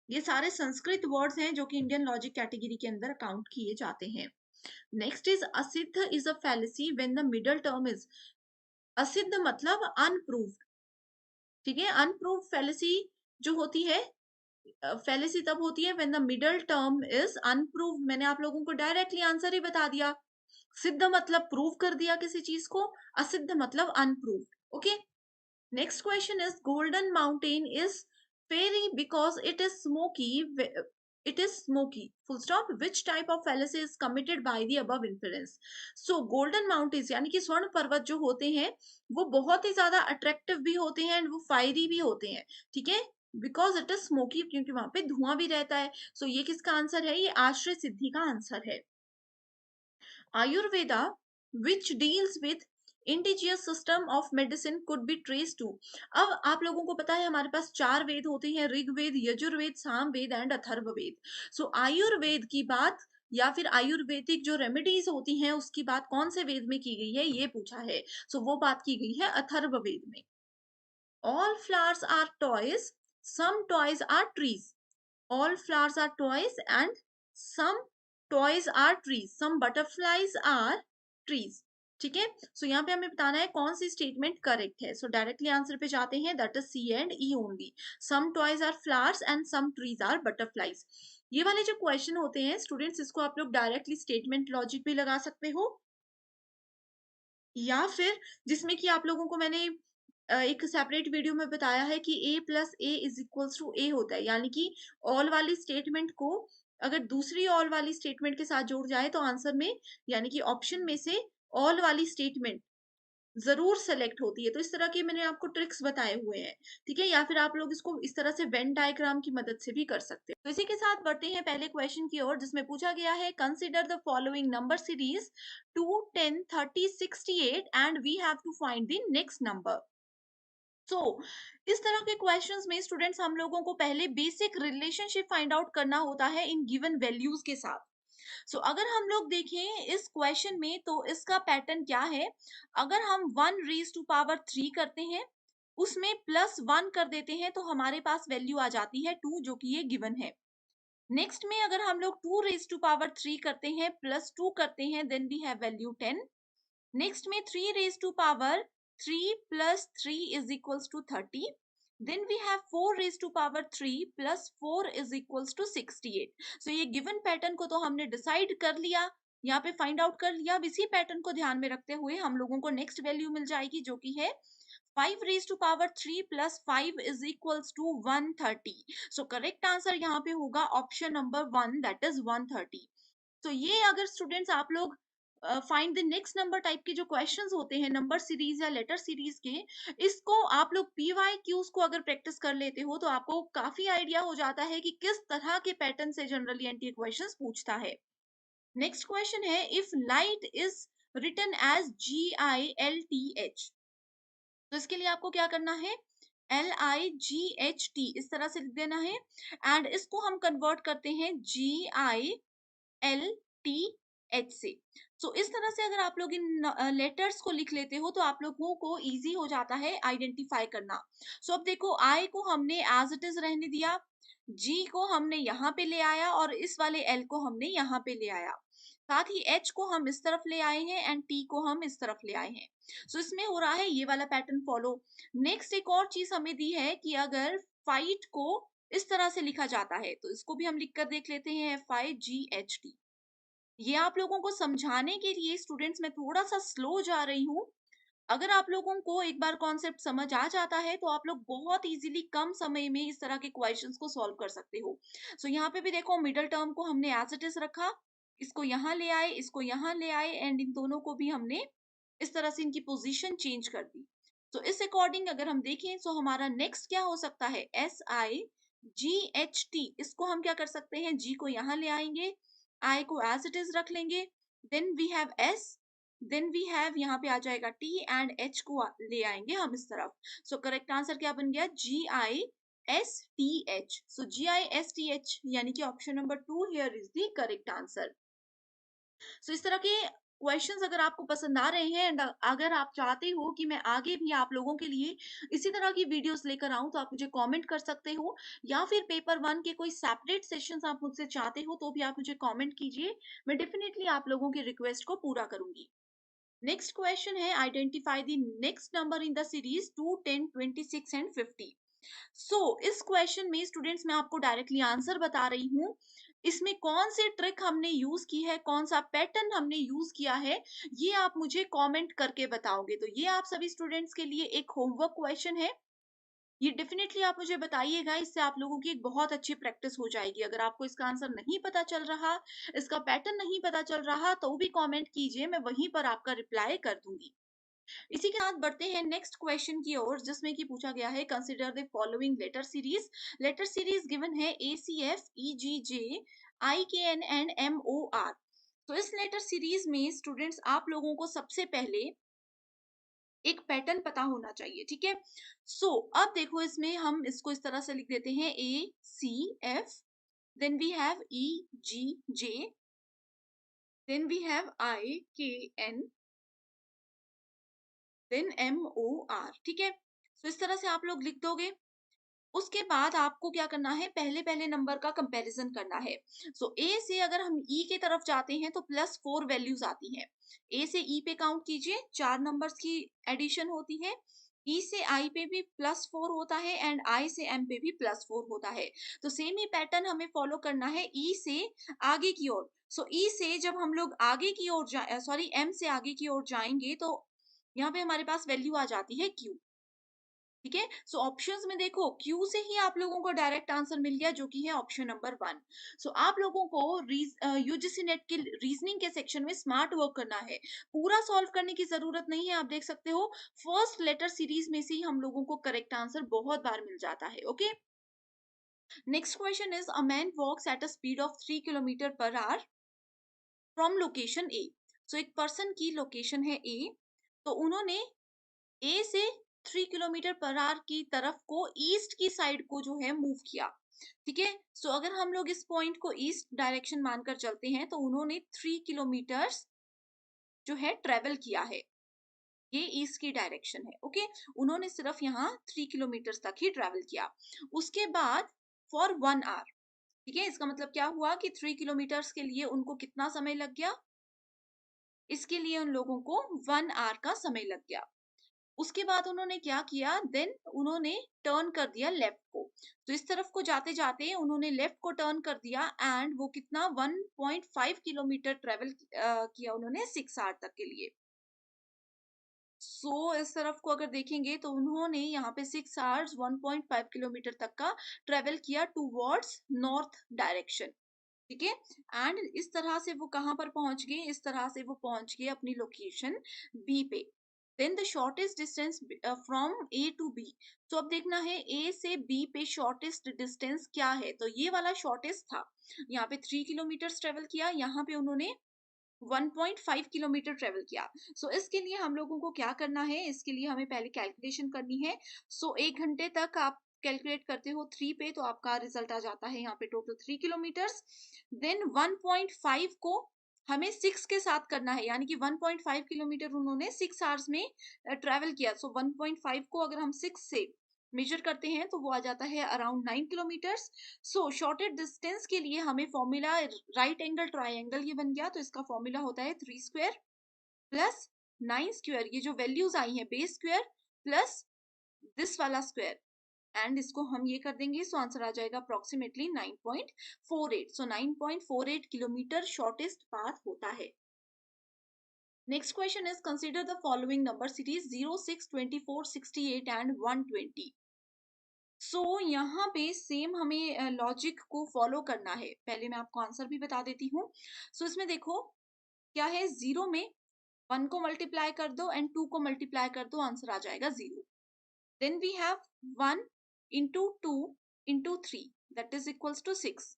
ये सारे संस्कृत वर्ड्स हैं जो कि इंडियन लॉजिक कैटेगरी के अंदर काउंट किए जाते हैं। Next is asiddha is a fallacy when the middle term is, असिद्ध मतलब अनप्रूव्ड। ठीक है, अनप्रूव्ड फैलेसी जो होती है, फैलेसी तब होती है when the middle term is unproved. मैंने आप लोगों को डायरेक्टली आंसर ही बता दिया। सिद्ध मतलब प्रूव कर दिया किसी चीज को, असिद्ध मतलब unproved. Okay, next question is golden mountain is fairy because it is smoky. It is smoky, full stop. Which type of fallacy is committed by the above inference? So golden mountains यानी कि स्वर्ण पर्वत जो होते हैं वो बहुत ही ज्यादा अट्रैक्टिव भी होते हैं एंड वो फायरी भी होते हैं, ठीक है। बिकॉज इट इज स्मोकी, क्योंकि वहां पे धुआं भी रहता है। सो ये किसका आंसर है? ये आश्रय सिद्धि का आंसर है। Ayurveda, which deals with indigenous system of medicine, could be traced to। अब आप लोगों को पता है हमारे पास चार वेद होते हैं, ऋग्वेद, यजुर्वेद, सामवेद एंड अथर्ववेद। सो आयुर्वेद की बात या फिर आयुर्वेदिक जो रेमेडीज होती हैं उसकी बात कौन से वेद में की गई है, ये पूछा है। सो वो बात की गई है अथर्ववेद में। All flowers are toys, some toys are trees। All flowers are toys and some toys are trees, some butterflies are trees। ठीक है, सो यहाँ पे हमें बताना है कौन सी स्टेटमेंट करेक्ट है। सो डायरेक्टली आंसर पे जाते हैं, that is C and E only. Some toys are flowers and some trees are butterflies. ये वाले जो क्वेश्चन होते हैं स्टूडेंट्स, इसको आप लोग डायरेक्टली स्टेटमेंट लॉजिक भी लगा सकते हो, या फिर जिसमें कि आप लोगों को मैंने एक सेपरेट वीडियो में बताया है कि a plus A is equals to A होता है, यानी कि ऑल वाली स्टेटमेंट को अगर दूसरी ऑल वाली स्टेटमेंट के साथ जोड़ जाए तो आंसर में, यानी कि ऑप्शन में से ऑल वाली स्टेटमेंट जरूर सेलेक्ट होती है। तो इस तरह के मैंने आपको ट्रिक्स बताए हुए हैं, ठीक है। या फिर आप लोग इसको इस तरह से वेन डायग्राम की मदद से भी कर सकते हैं। तो इसी के साथ बढ़ते हैं पहले क्वेश्चन की ओर, जिसमें पूछा गया है consider the following number series 2, 10, 30, 68 and we have to find the next number. So इस तरह के क्वेश्चंस में स्टूडेंट्स हम लोगों को पहले बेसिक रिलेशनशिप फाइंड आउट करना होता है इन गिवन वैल्यूज के साथ। सो अगर हम लोग देखें इस क्वेश्चन में तो इसका पैटर्न क्या है। अगर हम 1 रेज टू पावर 3 करते हैं, उसमें +1 कर देते हैं तो हमारे पास वैल्यू आ जाती है 2, जो कि ये गिवन है। नेक्स्ट में अगर हम लोग 2 रेज टू पावर 3 करते हैं, +2 करते हैं, देन वी हैव वैल्यू 10। नेक्स्ट में 3 raise to power 3 plus 3 is equals to 30। Then we have 4 raise to power 3 plus 4 is equals to 68। So ये गिवन पैटर्न को तो हमने डिसाइड कर लिया, यहाँ पे फाइंड आउट कर लिया। अब इसी पैटर्न को ध्यान में रखते हुए हम लोगों को नेक्स्ट वैल्यू मिल जाएगी, जो कि है 5 raise to power 3 plus 5 is equals to 130। So correct answer यहाँ पे होगा ऑप्शन नंबर 1, दैट इज 130। तो ये अगर स्टूडेंट्स आप लोग find the next number type के जो क्वेश्चंस होते हैं नंबर सीरीज या लेटर सीरीज के, इसको आप लोग पीवाई क्यूज को अगर प्रैक्टिस कर लेते हो तो आपको काफी आइडिया हो जाता है कि किस तरह के पैटर्न से जनरली एनटीए क्वेश्चंस पूछता है। नेक्स्ट क्वेश्चन है, if light is written as GILTH, तो इसके लिए आपको क्या करना है, LIGHT इस तरह से लिख देना है एंड इसको हम कन्वर्ट करते हैं GILTH से। सो इस तरह से अगर आप लोग इन लेटर्स को लिख लेते हो तो आप लोगों को इजी हो जाता है आइडेंटिफाई करना। सो अब देखो, आई को हमने एज इट इज रहने दिया, जी को हमने यहाँ पे ले आया और इस वाले एल को हमने यहाँ पे ले आया, साथ ही एच को हम इस तरफ ले आए हैं एंड टी को हम इस तरफ ले आए हैं। सो इसमें हो रहा है ये वाला पैटर्न फॉलो। नेक्स्ट एक और चीज हमें दी है कि अगर फाइट को इस तरह से लिखा जाता है तो इसको भी हम लिख कर देख लेते हैं, FIGHT। ये आप लोगों को समझाने के लिए स्टूडेंट्स मैं थोड़ा सा स्लो जा रही हूँ। अगर आप लोगों को एक बार कॉन्सेप्ट समझ आ जाता है तो आप लोग बहुत इजीली कम समय में इस तरह के क्वेश्चंस को सॉल्व कर सकते हो। सो यहाँ पे भी देखो, मिडल टर्म को हमने एज इट इज रखा, इसको यहाँ ले आए, इसको यहाँ ले आए एंड इन दोनों को भी हमने इस तरह से इनकी पोजीशन चेंज कर दी। तो इस अकॉर्डिंग अगर हम देखें तो हमारा नेक्स्ट क्या हो सकता है, SIGHT। इसको हम क्या कर सकते हैं, जी को यहाँ ले आएंगे, आई को एज इट इज रख लेंगे, then we have S, then we have यहाँ पे आ जाएगा टी एंड एच को ले आएंगे हम इस तरफ। सो करेक्ट आंसर क्या बन गया, GISTH। सो GISTH यानी कि option number 2 here is the correct answer. So इस तरह के क्वेश्चंस अगर आपको पसंद आ रहे हैं एंड अगर आप चाहते हो कि मैं आगे भी आप लोगों के लिए इसी तरह की वीडियोस लेकर आऊं तो आप मुझे कमेंट कर सकते हो, या फिर पेपर 1 के कोई सेपरेट सेशंस आप मुझसे चाहते हो तो भी आप मुझे कमेंट कीजिए, मैं डेफिनेटली आप लोगों की रिक्वेस्ट को पूरा करूंगी। नेक्स्ट क्वेश्चन है, identify the next number in the series 2, 10, 26 and 50। सो इस क्वेश्चन में स्टूडेंट्स मैं आपको डायरेक्टली आंसर बता रही हूँ। इसमें कौन सी ट्रिक हमने यूज की है, कौन सा पैटर्न हमने यूज किया है, ये आप मुझे कमेंट करके बताओगे। तो ये आप सभी स्टूडेंट्स के लिए एक होमवर्क क्वेश्चन है, ये डेफिनेटली आप मुझे बताइएगा, इससे आप लोगों की एक बहुत अच्छी प्रैक्टिस हो जाएगी। अगर आपको इसका आंसर नहीं पता चल रहा, इसका पैटर्न नहीं पता चल रहा, तो भी कमेंट कीजिए, मैं वहीं पर आपका रिप्लाई कर दूंगी। इसी के साथ बढ़ते हैं नेक्स्ट क्वेश्चन की ओर, जिसमें कि पूछा गया है consider the following letter series given है ACF EGJ IKN and MOR। तो इस लेटर सीरीज में स्टूडेंट्स आप लोगों को सबसे पहले एक पैटर्न पता होना चाहिए, ठीक है। अब देखो, इसमें हम इसको इस तरह से लिख देते हैं ACF, then we have EGJ, then we have IKN, then MOR, ठीक है। इस तरह से आप लोग लिख दोगे। उसके बाद आपको क्या करना है, पहले पहले नंबर का कंपैरिजन करना है। ए से अगर हम ई के तरफ जाते हैं तो +4 वैल्यूज आती हैं। ए से ई पे काउंट कीजिए, 4 नंबर्स की एडिशन होती है। ई से आई पे भी +4 होता है एंड आई से एम पे भी +4 होता है। तो सेम ही पैटर्न हमें फॉलो करना है ई से आगे की ओर। ई से जब हम लोग आगे की ओर सॉरी एम से आगे की ओर जाएंगे तो यहाँ पे हमारे पास वैल्यू आ जाती है क्यू, ठीक है। ऑप्शंस में देखो, क्यू से ही आप लोगों को डायरेक्ट आंसर मिल गया, जो कि है ऑप्शन नंबर 1। आप लोगों को यूजीसी नेट के रीजनिंग के सेक्शन में स्मार्ट वर्क करना है, पूरा सॉल्व करने की जरूरत नहीं है। आप देख सकते हो फर्स्ट लेटर सीरीज में से ही हम लोगों को करेक्ट आंसर बहुत बार मिल जाता है। Okay, next question is a man walks at a speed of 3 kilometre per hour from location A. एक पर्सन की लोकेशन है ए, तो उन्होंने ए से 3 किलोमीटर पर आवर की तरफ को ईस्ट की साइड को जो है मूव किया, ठीक है। अगर हम लोग इस पॉइंट को ईस्ट डायरेक्शन मानकर चलते हैं तो उन्होंने 3 किलोमीटर जो है ट्रेवल किया है, ये ईस्ट की डायरेक्शन है। ओके, उन्होंने सिर्फ यहाँ 3 किलोमीटर तक ही ट्रेवल किया। उसके बाद फॉर 1 आवर, ठीक है, इसका मतलब क्या हुआ कि 3 किलोमीटर के लिए उनको कितना समय लग गया, इसके लिए उन लोगों को 1 आवर का समय लग गया। उसके बाद उन्होंने क्या किया, देन उन्होंने टर्न कर दिया लेफ्ट को। इस तरफ को जाते जाते उन्होंने लेफ्ट को टर्न कर दिया एंड वो कितना 1.5 किलोमीटर ट्रेवल किया उन्होंने 6 आवर तक के लिए। इस तरफ को अगर देखेंगे तो उन्होंने यहाँ पे 6 आवर्स 1.5 किलोमीटर तक का ट्रेवल किया टूवर्ड्स नॉर्थ डायरेक्शन, ठीक है। एंड इस तरह से वो कहाँ पर पहुंच गए, इस तरह से वो पहुंच गए अपनी लोकेशन बी पे। Then the shortest distance from A to B. अब देखना है ए से बी पे शॉर्टेस्ट डिस्टेंस क्या है, तो ये वाला शॉर्टेस्ट था। यहाँ पे 3 किलोमीटर ट्रेवल किया, यहाँ पे उन्होंने 1.5 किलोमीटर ट्रेवल किया। इसके लिए हम लोगों को क्या करना है, इसके लिए हमें पहले कैलकुलेशन करनी है। 1 घंटे तक आप कैलकुलेट करते हो 3 पे, तो आपका रिजल्ट आ जाता है यहाँ पे टोटल 3 किलोमीटर्स। देन 1.5 को हमें 6 के साथ करना है, यानी कि 1.5 किलोमीटर उन्होंने 6 आवर्स में ट्रेवल किया। 1.5 को अगर हम 6 से मेजर करते हैं तो वो आ जाता है अराउंड 9 किलोमीटर्स। शॉर्टेड डिस्टेंस के लिए हमें फॉर्मूला राइट एंगल ट्राइंगल ये बन गया, तो इसका फॉर्मूला होता है 3 स्क्वायर प्लस 9 स्क्वायर, ये जो वैल्यूज आई हैं बेस स्क्वायर प्लस दिस वाला स्क्वायर, एंड इसको हम ये कर देंगे, आंसर आ जाएगा अप्रोक्सीमेटली 9.48। 9.48 किलोमीटर शॉर्टेस्ट पाथ होता है। Next question is consider the following number series 0, 6, 24, 68 and 120। यहाँ पे सेम हमें लॉजिक को फॉलो करना है। पहले मैं आपको आंसर भी बता देती हूँ। इसमें देखो क्या है, 0 में 1 को मल्टीप्लाई कर दो एंड 2 को मल्टीप्लाई कर दो, आंसर आ जाएगा 0। Then we have 1 into 2 into 3 that is equals to 6।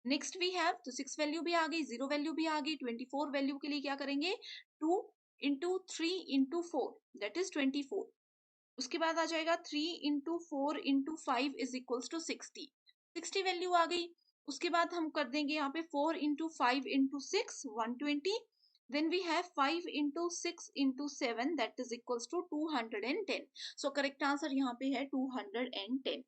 Next we have, तो 6 वैल्यू भी आ गई, 0 वैल्यू भी आ गई। 24 वैल्यू के लिए क्या करेंगे, 2 इंटू 3 इंटू 4 दैट इज 24। उसके बाद आ जाएगा 3 into 4 into 5 is equals to 60। 60 value आ गई। उसके बाद हम कर देंगे यहाँ पे 4 into 5 into 6 120। Then we have 5 into 6 into 7 that is equals to 210। Correct answer यहाँ पे है 210।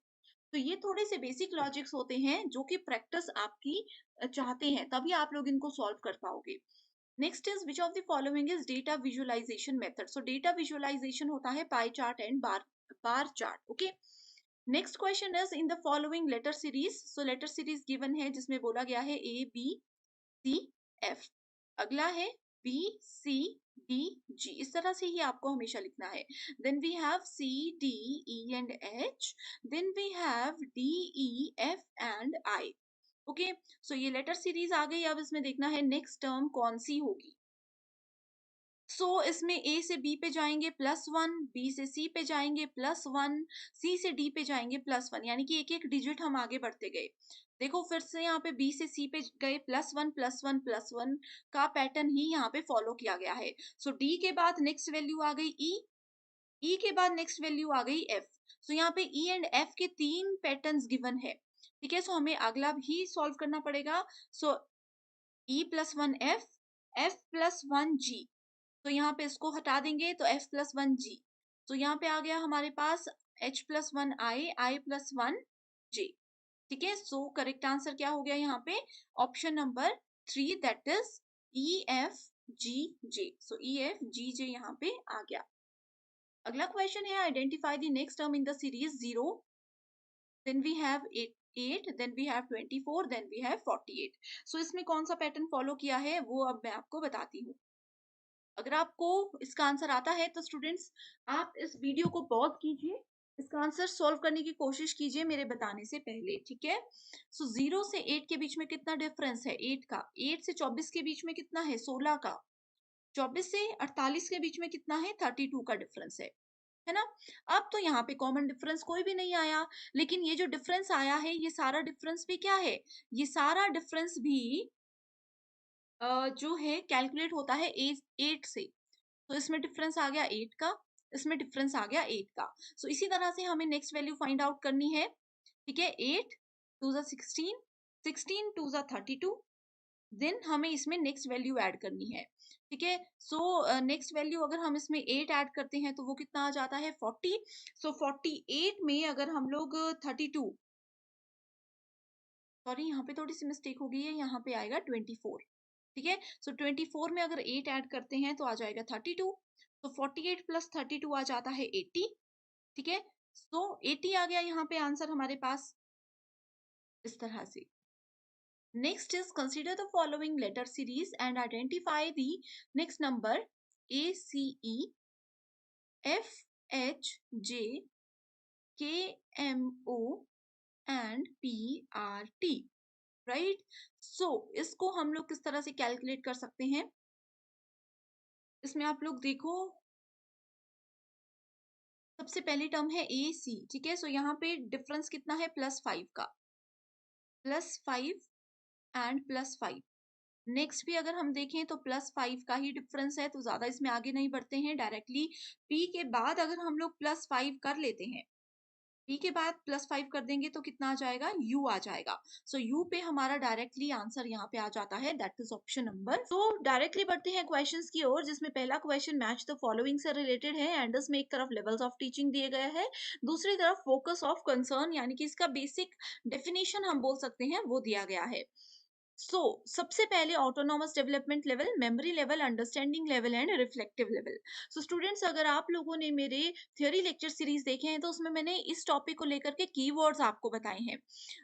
तो ये थोड़े से बेसिक लॉजिक्स होते हैं जो कि प्रैक्टिस आपकी चाहते हैं, तभी आप लोग इनको सॉल्व कर पाओगे। Next is which of the following is data visualization method. Data visualization होता है pie chart and bar chart. Okay, next question is in the following letter series. So letter series given है जिसमें बोला गया है A B C F. अगला है B C D G, इस तरह से ही आपको हमेशा लिखना है। Then we have C D E and H, then we have D E F and I. Okay, so ये लेटर सीरीज आ गई। अब इसमें देखना है नेक्स्ट टर्म कौन सी होगी। इसमें ए से बी पे जाएंगे +1, बी से सी पे जाएंगे +1, सी से डी पे जाएंगे +1, यानी कि एक एक डिजिट हम आगे बढ़ते गए। देखो फिर से यहाँ पे बी से सी पे गए +1 +1 +1 का पैटर्न ही यहाँ पे फॉलो किया गया है। डी के बाद नेक्स्ट वैल्यू आ गई ई के बाद नेक्स्ट वैल्यू आ गई एफ। यहाँ पे ई एंड एफ के 3 पैटर्न्स गिवन है। ठीक है, हमें अगला भी सॉल्व करना पड़ेगा। E+1 F+1 G। तो यहाँ पे इसको हटा देंगे तो F+1 G। तो यहाँ पे आ गया हमारे पास H+1 I, I+1 J। ठीक है, करेक्ट आंसर क्या हो गया यहाँ पे? Option number 3, that is EFGJ। EFGJ यहाँ पे आ गया। अगला क्वेश्चन है identify the next term in the series 0, then we have 8, then we have 24, then we have 48। इसमें कौन सा पैटर्न फॉलो किया है वो अब मैं आपको बताती हूँ। अगर आपको इसका आंसर आता है तो स्टूडेंट्स आप इस वीडियो को पॉज कीजिए, इसका आंसर सॉल्व करने की कोशिश कीजिए मेरे बताने से पहले। ठीक है, 0 से 8 के बीच में कितना डिफरेंस है? 8 का। 8 से 24 के बीच में कितना है? 16 का। 24 से 48 के बीच में कितना है? 32 का डिफरेंस है ना। अब तो यहाँ पे कॉमन डिफरेंस कोई भी नहीं आया, लेकिन ये जो डिफरेंस आया है ये सारा डिफरेंस भी क्या है? ये सारा डिफरेंस भी जो है कैलकुलेट होता है 8 से। इसमें डिफरेंस आ गया 8 का, इसमें डिफरेंस आ गया 8 का। इसी तरह से हमें नेक्स्ट वैल्यू फाइंड आउट करनी है। ठीक है, 8 2 16, 16 2 32, देन हमें इसमें नेक्स्ट वैल्यू ऐड करनी है। ठीक है, नेक्स्ट वैल्यू अगर हम इसमें 8 ऐड करते हैं तो वो कितना आ जाता है? 40। 48 में अगर हम लोग 32, सॉरी यहाँ पे थोड़ी सी मिस्टेक हो गई है, यहाँ पे आएगा 24। ठीक है, 24 में अगर 8 ऐड करते हैं तो आ जाएगा 32। 48 + 32 आ जाता है 80। ठीक है, 80 आ गया यहाँ पे आंसर हमारे पास इस तरह से। Next is consider the following letter series and identify the next number ACE FHJ KMO and PRT। Right, इसको हम लोग किस तरह से कैलकुलेट कर सकते हैं? इसमें आप लोग देखो, सबसे पहली टर्म है AC। ठीक है, यहाँ पे डिफरेंस कितना है? +5 का। +5 एंड +5। नेक्स्ट भी अगर हम देखें तो +5 का ही डिफरेंस है, तो ज्यादा इसमें आगे नहीं बढ़ते हैं। डायरेक्टली P के बाद अगर हम लोग +5 कर लेते हैं, P के बाद +5 कर देंगे तो कितना आ जाएगा? U आ जाएगा। U पे हमारा डायरेक्टली आंसर यहाँ पे आ जाता है, that is option number. Directly बढ़ते हैं क्वेश्चंस की ओर, जिसमें पहला क्वेश्चन मैच द फॉलोइंग से रिलेटेड है। एंड में एक तरफ लेवल्स ऑफ टीचिंग दिए गए हैं, दूसरी तरफ फोकस ऑफ कंसर्न यानी कि इसका बेसिक डेफिनेशन हम बोल सकते हैं वो दिया गया है। सबसे पहले autonomous development level, memory level, understanding level and reflective level. Students अगर आप लोगों ने मेरे थ्योरी लेक्चर सीरीज देखे हैं तो उसमें मैंने इस टॉपिक को लेकर के कीवर्ड्स आपको बताए हैं।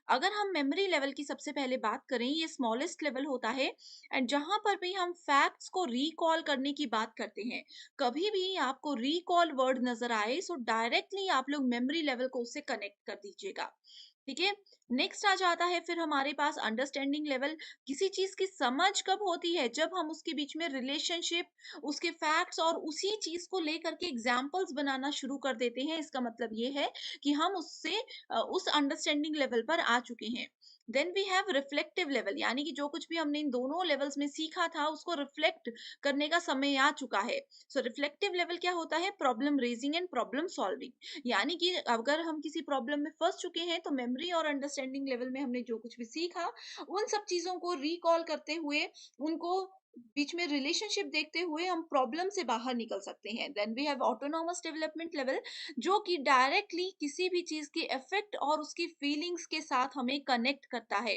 अगर हम मेमोरी लेवल की सबसे पहले बात करें, ये स्मॉलेस्ट लेवल होता है एंड जहां पर भी हम फैक्ट्स को रिकॉल करने की बात करते हैं, कभी भी आपको रिकॉल वर्ड नजर आए डायरेक्टली आप लोग मेमोरी लेवल को उससे कनेक्ट कर दीजिएगा। ठीक है, नेक्स्ट आ जाता है फिर हमारे पास अंडरस्टैंडिंग लेवल। किसी चीज की समझ कब होती है? जब हम उसके बीच में रिलेशनशिप, उसके फैक्ट्स और उसी चीज को लेकर के एग्जांपल्स बनाना शुरू कर देते हैं। इसका मतलब ये है कि हम उससे उस अंडरस्टैंडिंग लेवल पर आ चुके हैं। Then we have reflective level, यानी कि जो कुछ भी हमने इन दोनों लेवल्स में सीखा था उसको रिफ्लेक्ट करने का समय आ चुका है। रिफ्लेक्टिव लेवल क्या होता है? Problem raising and problem solving, यानी कि अगर हम किसी प्रॉब्लम में फंस चुके हैं तो मेमोरी और अंडरस्टैंडिंग लेवल में हमने जो कुछ भी सीखा उन सब चीजों को रिकॉल करते हुए, उनको बीच में रिलेशनशिप देखते हुए हम प्रॉब्लम से बाहर निकल सकते हैं। Then we have autonomous development level, जो कि डायरेक्टली किसी भी चीज की इफेक्ट और उसकी फीलिंग्स के साथ हमें कनेक्ट करता है।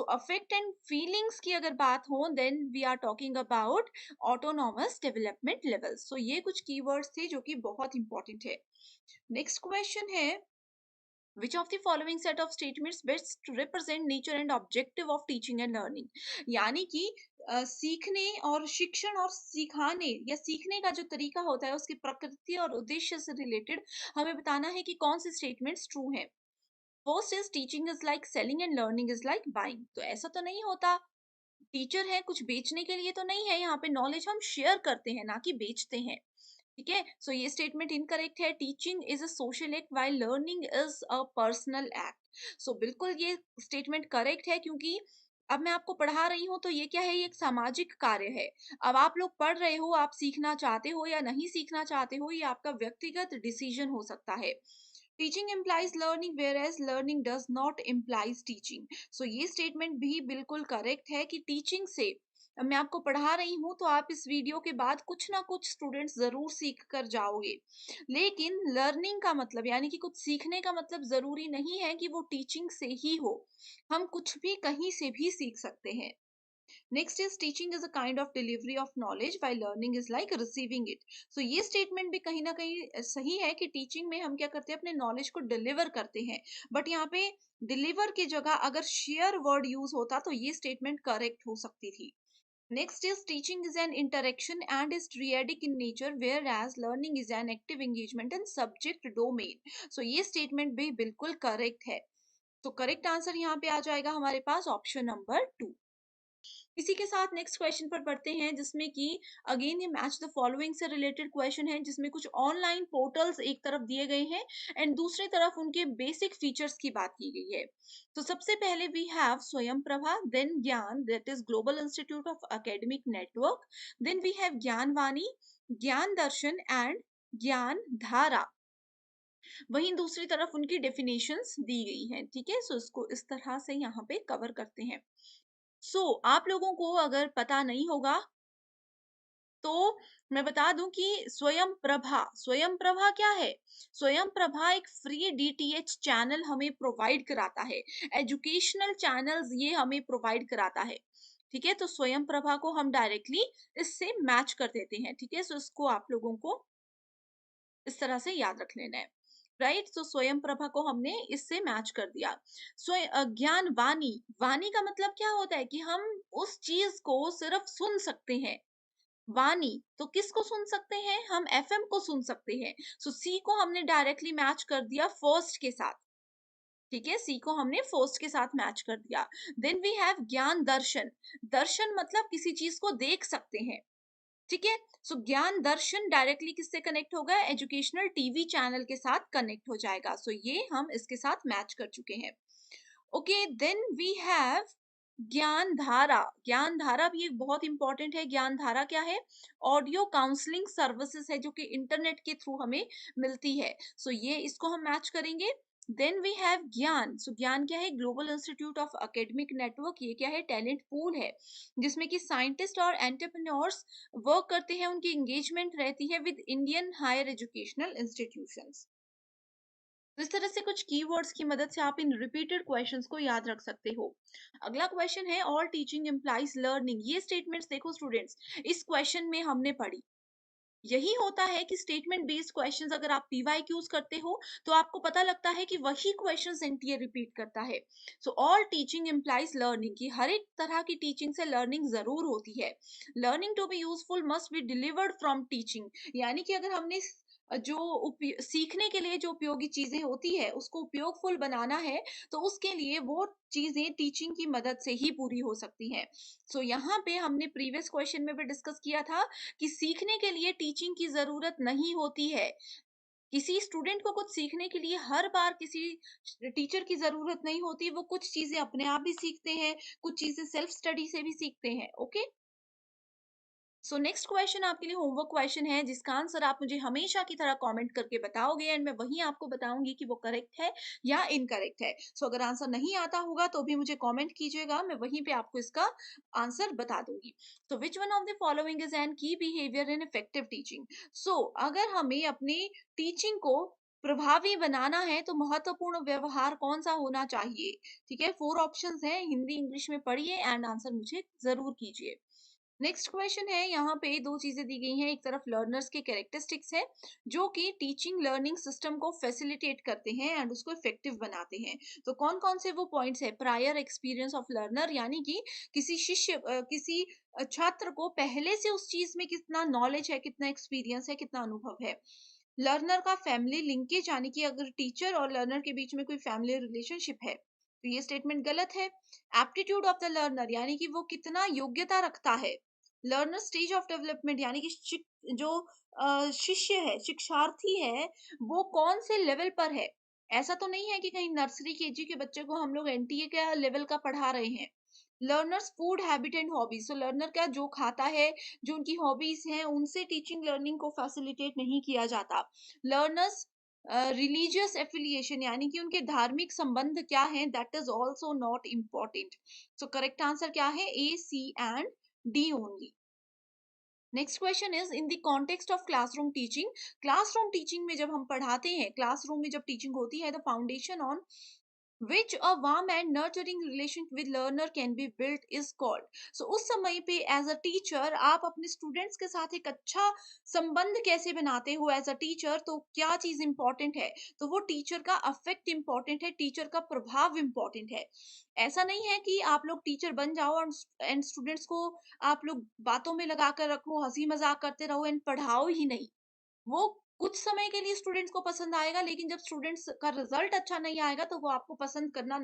अफेक्ट एंड फीलिंग्स की अगर बात हो, then we are talking about autonomous development level. ये कुछ कीवर्ड्स थे जो कि बहुत इंपॉर्टेंट है। नेक्स्ट क्वेश्चन है Which of the following set of statements best represent nature and objective of teaching and learning? यानी कि सीखने और शिक्षण और सिखाने या सीखने का जो तरीका होता है उसकी प्रकृति और उद्देश्य से रिलेटेड हमें बताना है कि कौन सी स्टेटमेंट्स ट्रू है। First is teaching is like selling and learning is like buying. तो ऐसा तो नहीं होता। टीचर है कुछ बेचने के लिए तो नहीं है, यहाँ पे नॉलेज हम शेयर करते हैं ना कि बेचते हैं। ठीक है, सो ये स्टेटमेंट इनकरेक्ट है। Teaching is a social act while learning is a personal act. So बिल्कुल ये स्टेटमेंट करेक्ट है, क्योंकि अब मैं आपको पढ़ा रही हूँ तो ये क्या है, ये एक सामाजिक कार्य है। अब आप लोग पढ़ रहे हो, आप सीखना चाहते हो या नहीं सीखना चाहते हो, ये आपका व्यक्तिगत डिसीजन हो सकता है। Teaching implies learning whereas learning does not implies teaching। सो ये स्टेटमेंट भी बिल्कुल करेक्ट है कि टीचिंग से, अब मैं आपको पढ़ा रही हूँ तो आप इस वीडियो के बाद कुछ ना कुछ स्टूडेंट्स जरूर सीख कर जाओगे, लेकिन लर्निंग का मतलब यानी कि कुछ सीखने का मतलब जरूरी नहीं है कि वो टीचिंग से ही हो। हम कुछ भी कहीं से भी सीख सकते हैं। Next is teaching is a kind of delivery of knowledge while learning is like receiving it. So ये स्टेटमेंट भी कहीं ना कहीं सही है कि टीचिंग में हम क्या करते हैं, अपने नॉलेज को डिलीवर करते हैं। बट यहाँ पे डिलीवर की जगह अगर शेयर वर्ड यूज होता तो ये स्टेटमेंट करेक्ट हो सकती थी। Next is teaching is an interaction and is triadic in nature, whereas learning is an active engagement in subject domain। So ये statement भी बिल्कुल correct है। तो करेक्ट आंसर यहाँ पे आ जाएगा हमारे पास ऑप्शन नंबर 2। इसी के साथ नेक्स्ट क्वेश्चन पर पढ़ते हैं, जिसमें कि अगेन ये मैच द फॉलोइंग से रिलेटेड क्वेश्चन है, जिसमें कुछ ऑनलाइन पोर्टल्स एक तरफ दिए गए हैं एंड दूसरी तरफ उनके बेसिक फीचर्स की बात की गई है। तो सबसे पहले we have Swayam Prabha, then Gyan that is global institute of academic network, then we have Gyan Vani, ज्ञान दर्शन एंड ज्ञान धारा। वहीं दूसरी तरफ उनकी डेफिनेशंस दी गई हैं। ठीक है, सो इसको इस तरह से यहाँ पे कवर करते हैं। आप लोगों को अगर पता नहीं होगा तो मैं बता दूं कि स्वयं प्रभा क्या है। स्वयं प्रभा एक फ्री डीटीएच चैनल हमें प्रोवाइड कराता है। एजुकेशनल चैनल्स ये हमें प्रोवाइड कराता है। ठीक है, तो स्वयं प्रभा को हम डायरेक्टली इससे मैच कर देते हैं। ठीक है, सो इसको आप लोगों को इस तरह से याद रख लेना है। राइट, तो स्वयं प्रभा को हमने इससे मैच कर दिया। ज्ञान वाणी, वाणी का मतलब क्या होता है कि हम उस चीज को सिर्फ सुन सकते हैं। वाणी तो किसको सुन सकते हैं, हम एफएम को सुन सकते हैं। सी को हमने डायरेक्टली मैच कर दिया फर्स्ट के साथ। ठीक है, सी को हमने फर्स्ट के साथ मैच कर दिया। देन वी हैव ज्ञान दर्शन। दर्शन मतलब किसी चीज को देख सकते हैं। ठीक है, ज्ञान दर्शन डायरेक्टली किससे कनेक्ट होगा, एजुकेशनल टीवी चैनल के साथ कनेक्ट हो जाएगा। ये हम इसके साथ मैच कर चुके हैं। ओके, देन वी हैव ज्ञान धारा। ज्ञान धारा भी एक बहुत इंपॉर्टेंट है। ज्ञान धारा क्या है, ऑडियो काउंसलिंग सर्विसेज है जो कि इंटरनेट के थ्रू हमें मिलती है। ये इसको हम मैच करेंगे। देन वी हैव ज्ञान। ज्ञान क्या है, global institute of academic network. ये क्या है, टैलेंट पूल है जिसमें कि साइंटिस्ट और एंटरप्रेन्योर्स वर्क करते हैं, उनकी एंगेजमेंट रहती है with Indian higher educational institutions. तो इस तरह से कुछ कीवर्ड्स की मदद से आप इन रिपीटेड क्वेश्चंस को याद रख सकते हो। अगला क्वेश्चन है ऑल टीचिंग इम्प्लाइज लर्निंग। ये स्टेटमेंट्स देखो स्टूडेंट्स, इस क्वेश्चन में हमने पढ़ी। यही होता है कि स्टेटमेंट बेस्ड क्वेश्चंस अगर आप पीवाईक्यूज करते हो तो आपको पता लगता है कि वही क्वेश्चंस एनटीए रिपीट करता है। ऑल टीचिंग इम्प्लाइज लर्निंग की हर एक तरह की टीचिंग से लर्निंग जरूर होती है। Learning to be useful must be delivered from teaching. यानी कि अगर हमने सीखने के लिए जो उपयोगी चीजें होती है उसको उपयोगफुल बनाना है तो उसके लिए वो चीजें टीचिंग की मदद से ही पूरी हो सकती हैं। यहाँ पे हमने प्रीवियस क्वेश्चन में भी डिस्कस किया था कि सीखने के लिए टीचिंग की जरूरत नहीं होती है। किसी स्टूडेंट को कुछ सीखने के लिए हर बार किसी टीचर की जरूरत नहीं होती। वो कुछ चीजें अपने आप भी सीखते हैं, कुछ चीजें सेल्फ स्टडी से भी सीखते हैं। ओके, नेक्स्ट क्वेश्चन आपके लिए होमवर्क क्वेश्चन है जिसका आंसर आप मुझे हमेशा की तरह कमेंट करके बताओगे एंड मैं वही आपको बताऊंगी कि वो करेक्ट है या इनकरेक्ट है। अगर आंसर नहीं आता होगा तो भी मुझे कमेंट कीजिएगा, मैं वहीं पे आपको इसका आंसर बता दूंगी। Which one of the following is an की बिहेवियर इन इफेक्टिव टीचिंग। अगर हमें अपनी टीचिंग को प्रभावी बनाना है तो महत्वपूर्ण व्यवहार कौन सा होना चाहिए। ठीक है, 4 ऑप्शंस हैं, हिंदी इंग्लिश में पढ़िए एंड आंसर मुझे जरूर कीजिए। नेक्स्ट क्वेश्चन है, यहाँ पे 2 चीज़ें दी गई हैं। एक तरफ लर्नर्स के कैरेक्टरिस्टिक्स हैं, जो कि टीचिंग लर्निंग सिस्टम को फैसिलिटेट करते हैं एंड उसको इफेक्टिव बनाते हैं। तो कौन-कौन से वो पॉइंट्स हैं? प्रायर एक्सपीरियंस ऑफ लर्नर, यानी कि किसी छात्र को पहले से उस चीज़ में कितना नॉलेज है, कितना एक्सपीरियंस है, कितना अनुभव है। लर्नर का फैमिली लिंकेज, यानी कि अगर टीचर और लर्नर के बीच में कोई फैमिली रिलेशनशिप है, तो ये स्टेटमेंट गलत है। एप्टीट्यूड ऑफ द लर्नर, यानी कि वो कितना योग्यता रखता है। लर्नर स्टेज ऑफ डेवलपमेंट, यानी कि जो शिष्य है, शिक्षार्थी है, वो कौन से लेवल पर है। ऐसा तो नहीं है कि कहीं नर्सरी केजी के बच्चे को हम लोग एनटीए का लेवल का पढ़ा रहे हैं। Learners food habit and hobbies, तो लर्नर का जो खाता है, जो उनकी हॉबीज हैं, उनसे टीचिंग लर्निंग को फैसिलिटेट नहीं किया जाता। लर्नर्स रिलीजियस एफिलिएशन, यानी कि उनके धार्मिक संबंध क्या हैं, that is also not important. So correct answer क्या है? A, C and D only. Next question is, in the context of classroom teaching. Classroom teaching में जब हम पढ़ाते हैं, क्लासरूम में जब टीचिंग होती है, the foundation on which a warm and nurturing relation with learner can be built is called। so उस समय पे एज अ टीचर आप अपने स्टूडेंट्स के साथ एक अच्छा संबंध कैसे बनाते हो एज अ टीचर, तो क्या चीज इंपॉर्टेंट है? तो वो टीचर का अफेक्ट इंपॉर्टेंट है, टीचर का प्रभाव इंपॉर्टेंट है। ऐसा नहीं है कि आप लोग टीचर बन जाओ एंड स्टूडेंट्स को आप लोग बातों में लगा कर रखो, हंसी मजाक करते रहो एंड पढ़ाओ ही नहीं। वो कुछ समय के लिए स्टूडेंट्स को पसंद आएगा, लेकिन जब स्टूडेंट्स का रिजल्ट अच्छा नहीं आएगा तो वो आपको पसंद करना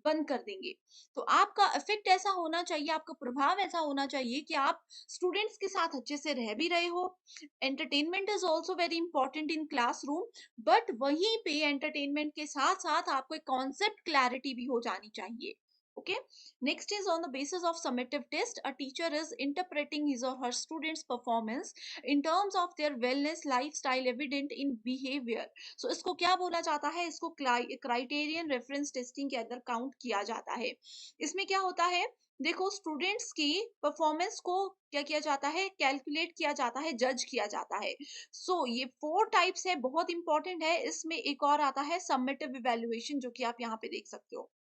बंद कर देंगे। तो आपका इफेक्ट ऐसा होना चाहिए, आपका प्रभाव ऐसा होना चाहिए कि आप स्टूडेंट्स के साथ अच्छे से रह भी रहे हो। Entertainment is also very important in classroom, but वहीं पे एंटरटेनमेंट के साथ साथ आपको एक कॉन्सेप्ट क्लैरिटी भी हो जानी चाहिए। Okay, next is on the basis of summative test, a teacher is interpreting his or her students performance in terms of their wellness lifestyle evident in behavior। so इसको क्या बोला जाता है? इसको क्राइटेरियन रेफरेंस टेस्टिंग के अंदर count किया जाता है। इसमें क्या होता है? देखो, स्टूडेंट्स की परफॉर्मेंस को क्या किया जाता है? कैलकुलेट किया जाता है, जज किया जाता है। ये 4 टाइप्स है, बहुत इंपॉर्टेंट है। इसमें एक और आता है समेटिव इवेल्युएशन, जो कि आप यहाँ पे देख सकते हो।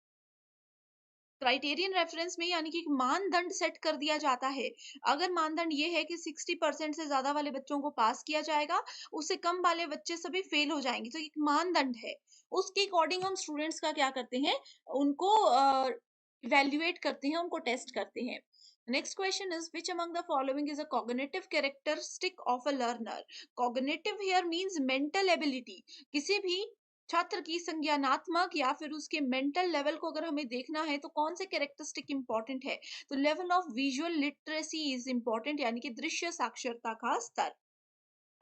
क्राइटेरियन रेफरेंस में, यानी कि एक मानदंड सेट कर दिया जाता है। अगर मानदंड ये है कि 60% से ज्यादा वाले बच्चों को पास किया जाएगा, उससे कम वाले बच्चे सभी फेल हो जाएंगे, तो एक मानदंड है। उसके अकॉर्डिंग हम स्टूडेंट्स का क्या करते हैं? उनको इवेल्युएट करते हैं, उनको टेस्ट करते हैं। Next question is, which among the following is a cognitive characteristic of a learner. Cognitive here means mental ability. किसी भी छात्र की संज्ञानात्मक या फिर उसके मेंटल लेवल को अगर हमें देखना है, तो कौन से कैरेक्टरिस्टिक इंपॉर्टेंट है? तो level of visual literacy is important, यानी कि दृश्य साक्षरता का स्तर।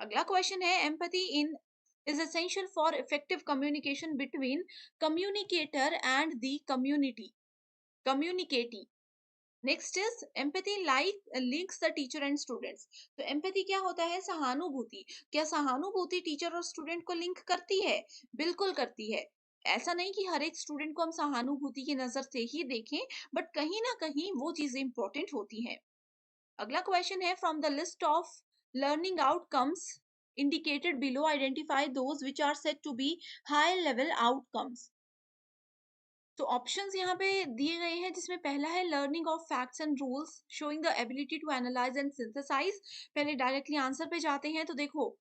अगला क्वेश्चन है, empathy in is essential for effective communication between communicator and the community. Next is empathy like links the teacher and students. तो एम्पैथी क्या होता है? सहानुभूति। क्या सहानुभूति टीचर और स्टूडेंट को लिंक करती है? बिल्कुल करती है। ऐसा नहीं कि हर एक स्टूडेंट को हम सहानुभूति की नजर से ही देखें, बट कहीं ना कहीं वो चीजें इंपॉर्टेंट होती हैं। अगला क्वेश्चन है, from the list of learning outcomes indicated below identify those which are said to be high level outcomes. तो ऑप्शंस यहाँ पे दिए गए हैं, जिसमें पहला है learning of facts and rules showing the ability to analyse and synthesise. पहले डायरेक्टली आंसर पे जाते हैं, तो देखो,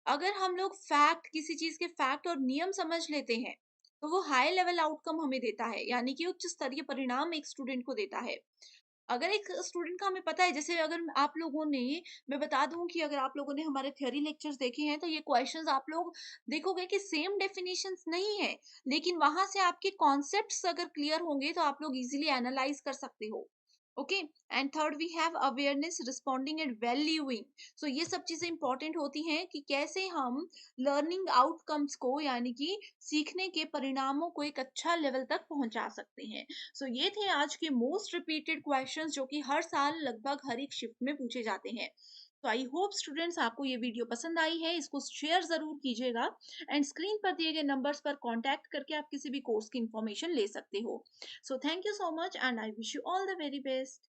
अगर हम लोग फैक्ट, किसी चीज के फैक्ट और नियम समझ लेते हैं, तो वो हाई लेवल आउटकम हमें देता है, यानी कि उच्च स्तरीय परिणाम एक स्टूडेंट को देता है। अगर एक स्टूडेंट का हमें पता है, जैसे अगर आप लोगों ने, मैं बता दूं कि अगर आप लोगों ने हमारे थ्योरी लेक्चर्स देखे हैं, तो ये क्वेश्चंस आप लोग देखोगे कि सेम डेफिनेशंस नहीं है, लेकिन वहां से आपके कॉन्सेप्ट्स अगर क्लियर होंगे तो आप लोग इजीली एनालाइज कर सकते हो। Okay, and third we have awareness, responding and valuing. ये सब चीजें इंपॉर्टेंट होती हैं कि कैसे हम लर्निंग आउटकम्स को, यानी कि सीखने के परिणामों को एक अच्छा लेवल तक पहुंचा सकते हैं। ये थे आज के मोस्ट रिपीटेड क्वेश्चंस, जो कि हर साल लगभग हर एक शिफ्ट में पूछे जाते हैं। तो आई होप स्टूडेंट्स, आपको ये वीडियो पसंद आई है, इसको शेयर जरूर कीजिएगा एंड स्क्रीन पर दिए गए नंबर्स पर कांटेक्ट करके आप किसी भी कोर्स की इंफॉर्मेशन ले सकते हो। So thank you so much and I wish you all the very best.